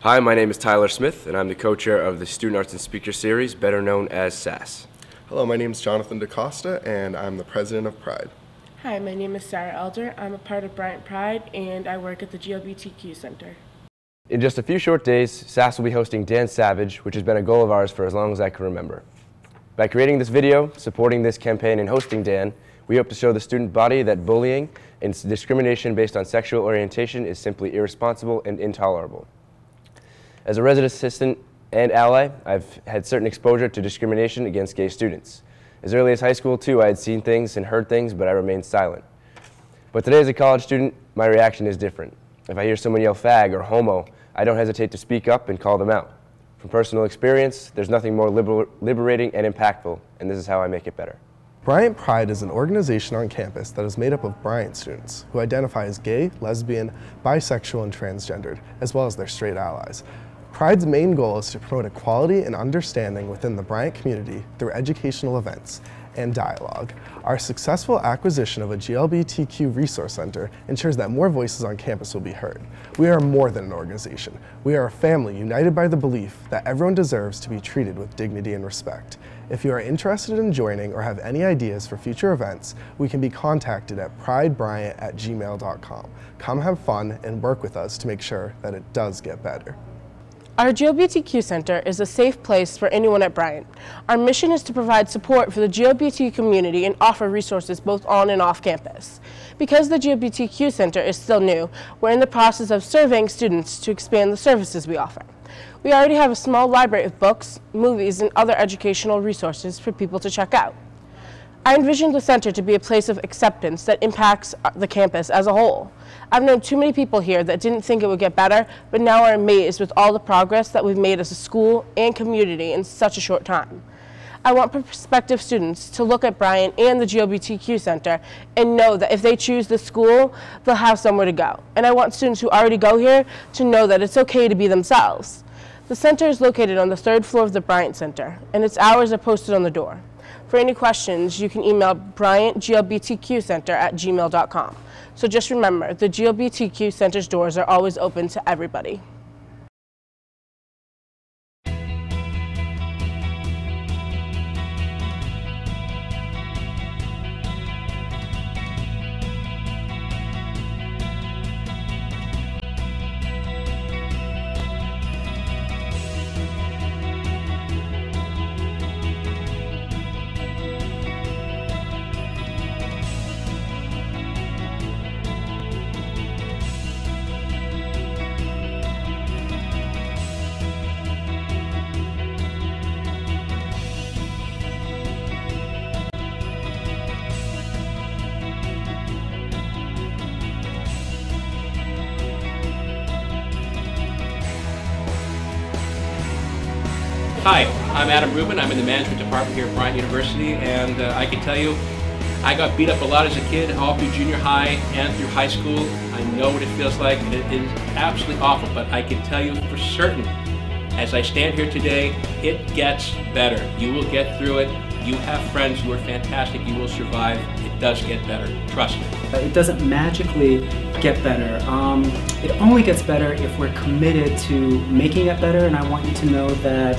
Hi, my name is Tyler Smith, and I'm the co-chair of the Student Arts and Speaker Series, better known as SASS. Hello, my name is Jonathan DaCosta, and I'm the president of Pride. Hi, my name is Sarah Elder. I'm a part of Bryant Pride, and I work at the GLBTQ Center. In just a few short days, SASS will be hosting Dance Savage, which has been a goal of ours for as long as I can remember. By creating this video, supporting this campaign, and hosting Dan, we hope to show the student body that bullying and discrimination based on sexual orientation is simply irresponsible and intolerable. As a resident assistant and ally, I've had certain exposure to discrimination against gay students. As early as high school, too, I had seen things and heard things, but I remained silent. But today, as a college student, my reaction is different. If I hear someone yell fag or homo, I don't hesitate to speak up and call them out. From personal experience, there's nothing more liberating and impactful, and this is how I make it better. Bryant Pride is an organization on campus that is made up of Bryant students who identify as gay, lesbian, bisexual, and transgendered, as well as their straight allies. Pride's main goal is to promote equality and understanding within the Bryant community through educational events and dialogue. Our successful acquisition of a GLBTQ resource center ensures that more voices on campus will be heard. We are more than an organization. We are a family united by the belief that everyone deserves to be treated with dignity and respect. If you are interested in joining or have any ideas for future events, we can be contacted at pridebryant@gmail.com. Come have fun and work with us to make sure that it does get better. Our GLBTQ Center is a safe place for anyone at Bryant. Our mission is to provide support for the GLBT community and offer resources both on and off campus. Because the GLBTQ Center is still new, we're in the process of surveying students to expand the services we offer. We already have a small library of books, movies, and other educational resources for people to check out. I envision the center to be a place of acceptance that impacts the campus as a whole. I've known too many people here that didn't think it would get better, but now are amazed with all the progress that we've made as a school and community in such a short time. I want prospective students to look at Bryant and the GLBTQ Center and know that if they choose the school, they'll have somewhere to go. And I want students who already go here to know that it's okay to be themselves. The center is located on the 3rd floor of the Bryant Center, and its hours are posted on the door. For any questions, you can email bryantglbtqcenter@gmail.com. So just remember, the GLBTQ Center's doors are always open to everybody. Hi, I'm Adam Rubin. I'm in the management department here at Bryant University, and I can tell you, I got beat up a lot as a kid, all through junior high and through high school. I know what it feels like, and it is absolutely awful, but I can tell you for certain, as I stand here today, it gets better. You will get through it. You have friends who are fantastic. You will survive. It does get better. Trust me. It doesn't magically get better. It only gets better if we're committed to making it better, and I want you to know that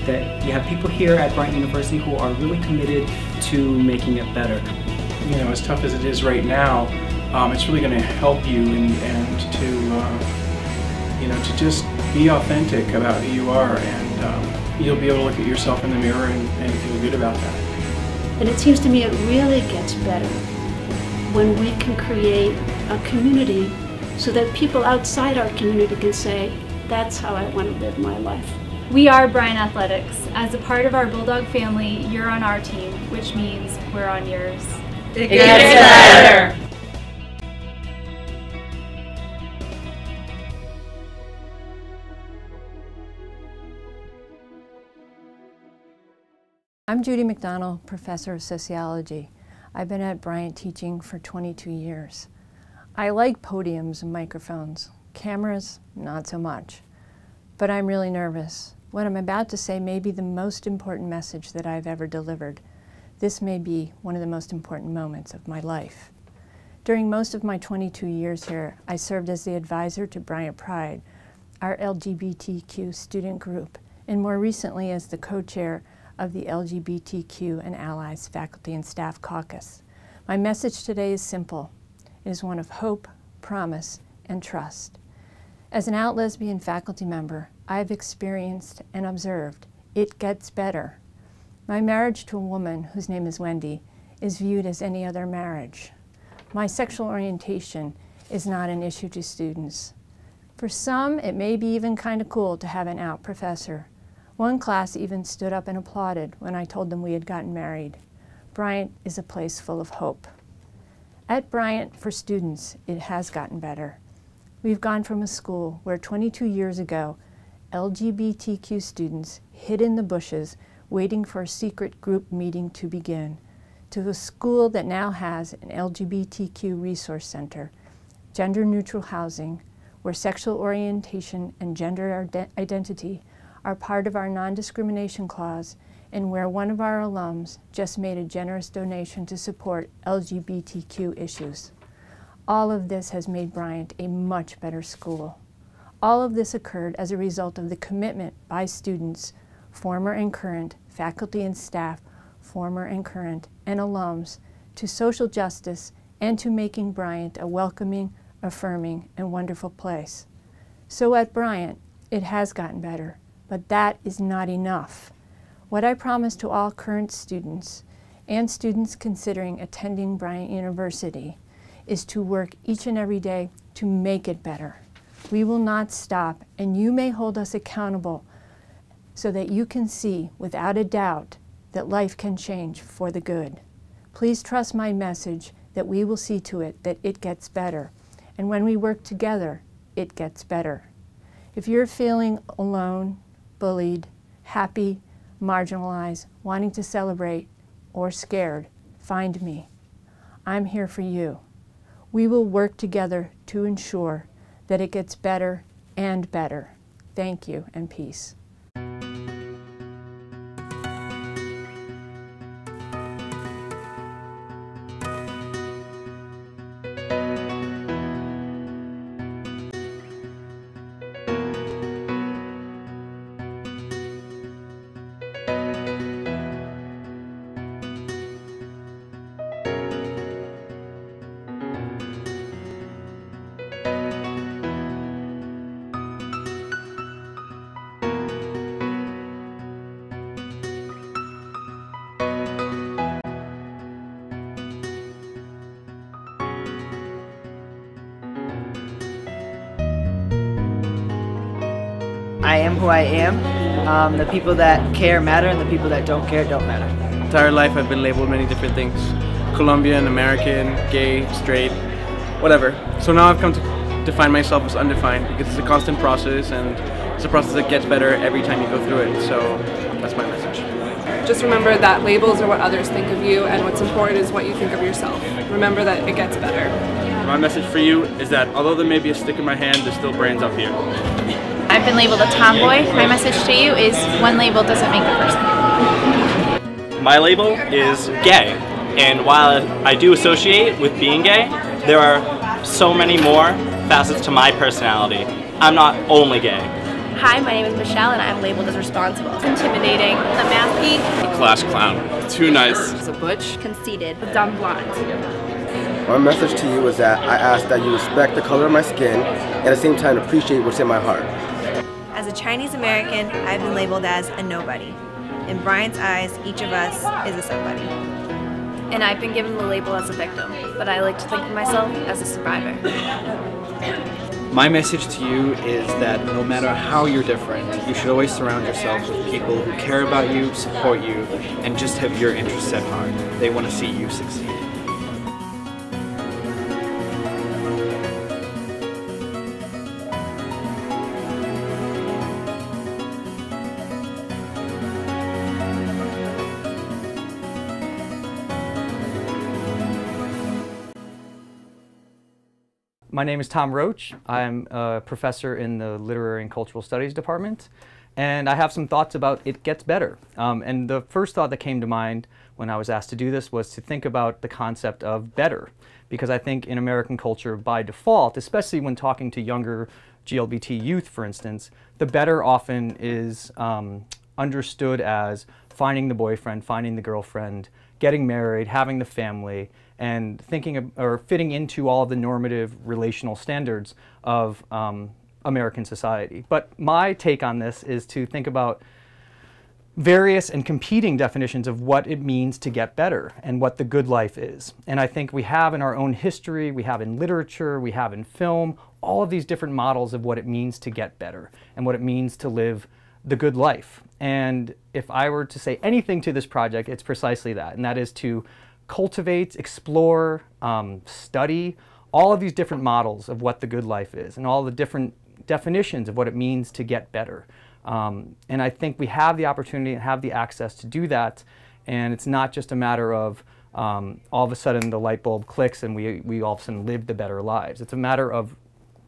that you have people here at Bryant University who are really committed to making it better. You know, as tough as it is right now, it's really going to help you and to, you know, to just be authentic about who you are, and you'll be able to look at yourself in the mirror and feel good about that. And it seems to me it really gets better when we can create a community so that people outside our community can say, that's how I want to live my life. We are Bryant Athletics. As a part of our Bulldog family, you're on our team, which means we're on yours. It gets better! I'm Judy McDonald, professor of sociology. I've been at Bryant teaching for 22 years. I like podiums and microphones. Cameras, not so much. But I'm really nervous. What I'm about to say may be the most important message that I've ever delivered. This may be one of the most important moments of my life. During most of my 22 years here, I served as the advisor to Bryant Pride, our LGBTQ student group, and more recently as the co-chair of the LGBTQ and Allies Faculty and Staff Caucus. My message today is simple. It is one of hope, promise, and trust. As an out lesbian faculty member, I have experienced and observed it gets better. My marriage to a woman, whose name is Wendy, is viewed as any other marriage. My sexual orientation is not an issue to students. For some, it may be even kind of cool to have an out professor. One class even stood up and applauded when I told them we had gotten married. Bryant is a place full of hope. At Bryant, for students, it has gotten better. We've gone from a school where 22 years ago, LGBTQ students hid in the bushes waiting for a secret group meeting to begin, to a school that now has an LGBTQ resource center, gender-neutral housing, where sexual orientation and gender identity are part of our non-discrimination clause, and where one of our alums just made a generous donation to support LGBTQ issues. All of this has made Bryant a much better school. All of this occurred as a result of the commitment by students, former and current, faculty and staff, former and current, and alums, to social justice and to making Bryant a welcoming, affirming, and wonderful place. So at Bryant, it has gotten better, but that is not enough. What I promise to all current students and students considering attending Bryant University is to work each and every day to make it better. We will not stop, and you may hold us accountable so that you can see without a doubt that life can change for the good. Please trust my message that we will see to it that it gets better. And when we work together, it gets better. If you're feeling alone, bullied, happy, marginalized, wanting to celebrate, or scared, find me. I'm here for you. We will work together to ensure that it gets better and better. Thank you and peace. I am who I am. The people that care matter, and the people that don't care don't matter. Entire life I've been labeled many different things. Colombian, American, gay, straight, whatever. So now I've come to define myself as undefined because it's a constant process, and it's a process that gets better every time you go through it. So that's my message. Just remember that labels are what others think of you, and what's important is what you think of yourself. Remember that it gets better. My message for you is that although there may be a stick in my hand, there's still brains up here. I've been labeled a tomboy. My message to you is one label doesn't make a person. My label is gay, and while I do associate with being gay, there are so many more facets to my personality. I'm not only gay. Hi, my name is Michelle, and I'm labeled as responsible. It's intimidating. A math geek. A class clown. Too nice. It's a butch. Conceited. A dumb blonde. My message to you is that I ask that you respect the color of my skin and at the same time appreciate what's in my heart. As a Chinese American, I've been labeled as a nobody. In Bryant's eyes, each of us is a somebody. And I've been given the label as a victim, but I like to think of myself as a survivor. My message to you is that no matter how you're different, you should always surround yourself with people who care about you, support you, and just have your interests at heart. They want to see you succeed. My name is Tom Roach. I'm a professor in the Literary and Cultural Studies department, and I have some thoughts about it gets better. And the first thought that came to mind when I was asked to do this was to think about the concept of better, because I think in American culture by default, especially when talking to younger GLBT youth, for instance, the better often is understood as finding the boyfriend, finding the girlfriend, getting married, having the family, and thinking of, or fitting into all of the normative relational standards of American society. But my take on this is to think about various and competing definitions of what it means to get better and what the good life is. And I think we have in our own history, we have in literature, we have in film, all of these different models of what it means to get better and what it means to live the good life. And if I were to say anything to this project, it's precisely that, and that is to cultivate, explore, study all of these different models of what the good life is and all the different definitions of what it means to get better. And I think we have the opportunity and have the access to do that, and it's not just a matter of all of a sudden the light bulb clicks and we all of a sudden live the better lives. It's a matter of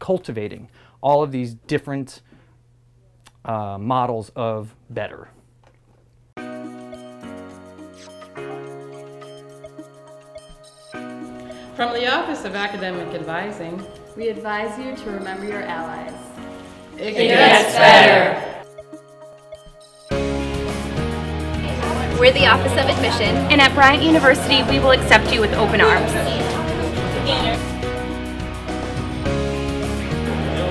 cultivating all of these different models of better. From the Office of Academic Advising, we advise you to remember your allies. It gets better. We're the Office of Admission, and at Bryant University, we will accept you with open arms.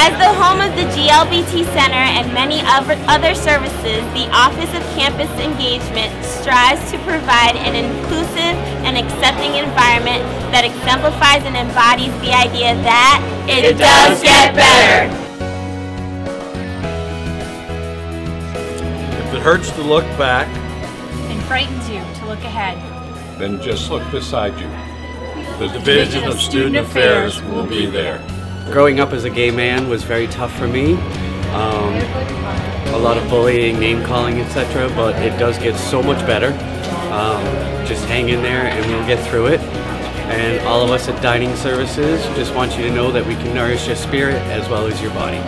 As the home of the GLBT Center and many other services, the Office of Campus Engagement strives to provide an inclusive and accepting environment that exemplifies and embodies the idea that it does get better. If it hurts to look back and frightens you to look ahead, then just look beside you. The Division of Student Affairs will be there. Growing up as a gay man was very tough for me. A lot of bullying, name calling, etc. But it does get so much better. Just hang in there and we'll get through it. And all of us at Dining Services just want you to know that we can nourish your spirit as well as your body.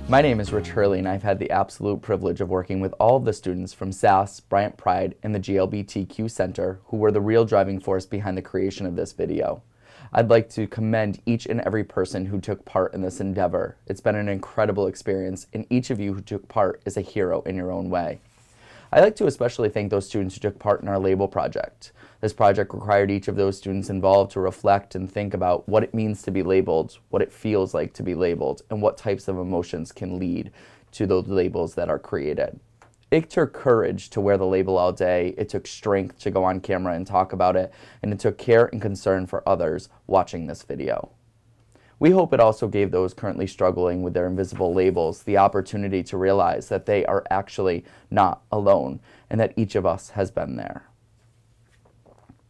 My name is Rich Hurley, and I've had the absolute privilege of working with all of the students from SASS, Bryant Pride, and the GLBTQ Center who were the real driving force behind the creation of this video. I'd like to commend each and every person who took part in this endeavor. It's been an incredible experience, and each of you who took part is a hero in your own way. I'd like to especially thank those students who took part in our label project. This project required each of those students involved to reflect and think about what it means to be labeled, what it feels like to be labeled, and what types of emotions can lead to those labels that are created. It took courage to wear the label all day, it took strength to go on camera and talk about it, and it took care and concern for others watching this video. We hope it also gave those currently struggling with their invisible labels the opportunity to realize that they are actually not alone and that each of us has been there.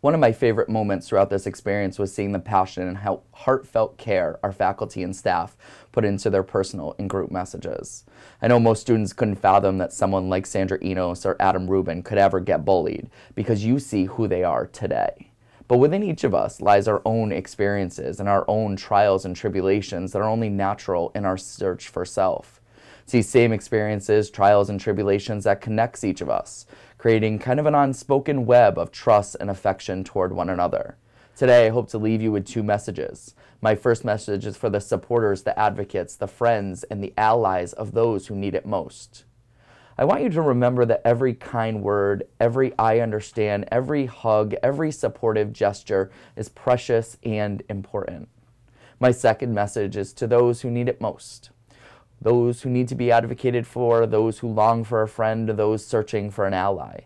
One of my favorite moments throughout this experience was seeing the passion and how heartfelt care our faculty and staff put into their personal and group messages. I know most students couldn't fathom that someone like Sandra Enos or Adam Rubin could ever get bullied because you see who they are today. But within each of us lies our own experiences and our own trials and tribulations that are only natural in our search for self. It's these same experiences, trials, and tribulations that connects each of us, creating kind of an unspoken web of trust and affection toward one another. Today, I hope to leave you with two messages. My first message is for the supporters, the advocates, the friends, and the allies of those who need it most. I want you to remember that every kind word, every I understand, every hug, every supportive gesture is precious and important. My second message is to those who need it most. Those who need to be advocated for, those who long for a friend, those searching for an ally.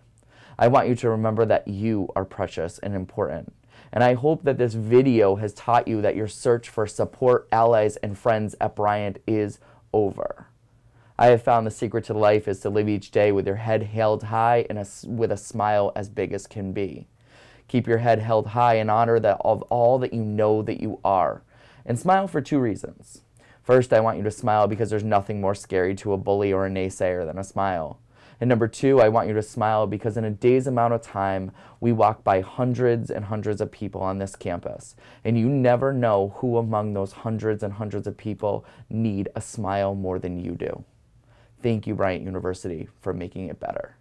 I want you to remember that you are precious and important. And I hope that this video has taught you that your search for support, allies, and friends at Bryant is over. I have found the secret to life is to live each day with your head held high and with a smile as big as can be. Keep your head held high in honor of all that you know that you are. And smile for two reasons. First, I want you to smile because there's nothing more scary to a bully or a naysayer than a smile. And number two, I want you to smile because in a day's amount of time, we walk by hundreds and hundreds of people on this campus. And you never know who among those hundreds and hundreds of people need a smile more than you do. Thank you, Bryant University, for making it better.